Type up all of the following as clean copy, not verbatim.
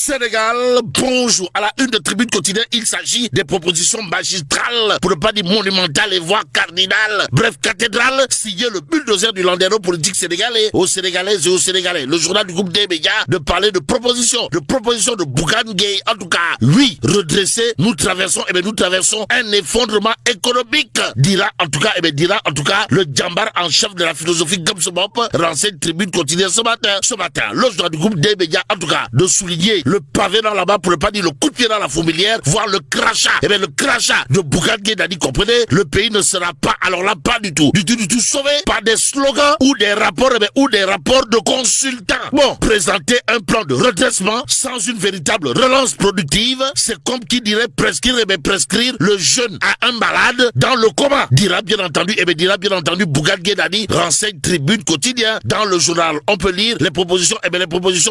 Sénégal, bonjour. À la une de Tribune quotidienne, il s'agit des propositions magistrales, pour ne pas dire monumentales et voire cardinales. Bref, cathédrale, signé le bulldozer du landerneau politique sénégalais, aux Sénégalaises et aux Sénégalais. Le journal du groupe des médias de parler de propositions de Bougane Gueye. En tout cas, oui, redresser, nous traversons un effondrement économique. Dira en tout cas le djambar en chef de la philosophie Gabsobop, renseigne Tribune quotidienne ce matin. Le journal du groupe des médias, en tout cas, de souligner le pavé dans la main, pour ne pas dire le coup de pied dans la fourmilière, voire le crachat. Le crachat de Bougane Gueye Dany, comprenez, le pays ne sera pas, alors là, pas du tout sauvé par des slogans ou des rapports, de consultants. Bon, présenter un plan de redressement sans une véritable relance productive, c'est comme qui dirait prescrire le jeune à un malade dans le coma. Dira bien entendu Bougane Gueye Dany, renseigne Tribune quotidien. Dans le journal, on peut lire les propositions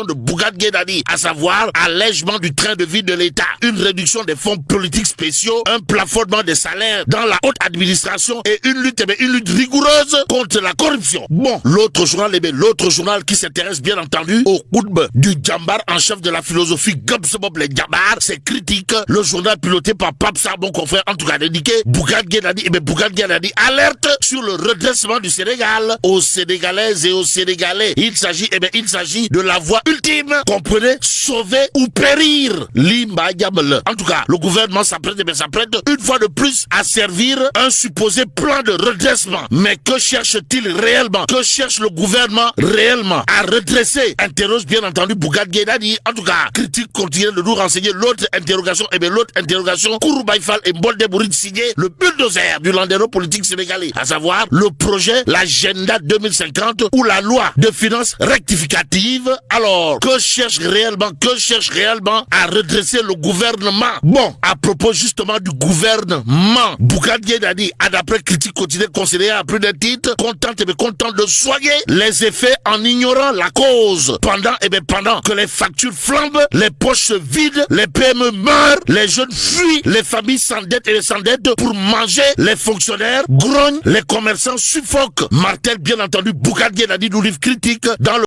de Bougane Gueye Dany, à savoir allègement du train de vie de l'État, une réduction des fonds politiques spéciaux, un plafonnement des salaires dans la haute administration et une lutte rigoureuse contre la corruption. Bon, l'autre journal qui s'intéresse bien entendu au khutba du djambar en chef de la philosophie Gabsobob les djambar, c'est critique. Le journal piloté par Pape Sarr, bon confrère, en tout cas indiqué, Bougane Gueye Dany alerte sur le redressement du Sénégal, aux Sénégalaises et aux Sénégalais. Il s'agit de la voie ultime, comprenez, sauver ou périr. Limba Diamel. En tout cas, le gouvernement s'apprête une fois de plus à servir un supposé plan de redressement. Mais que cherche-t-il réellement? Que cherche le gouvernement réellement à redresser? Interroge bien entendu Bougane Gueye Dany. En tout cas, critique continue de nous renseigner l'autre interrogation, Kouroubaï Fall et Mbolde Bouride signé le bulldozer du landerneau politique sénégalais, à savoir le projet, l'agenda 2050 ou la loi de finances rectificative. Alors, que cherche réellement à redresser le gouvernement? Bon, à propos justement du gouvernement, Bougane Gueye Dany a, d'après critique quotidienne, considéré à plus d'un titre, content de soigner les effets en ignorant la cause. Pendant que les factures flambent, les poches se vident, les PME meurent, les jeunes fuient, les familles s'endettent pour manger, les fonctionnaires grognent, les commerçants suffoquent. Martel bien entendu Bougane Gueye Dany, nous livre critique dans le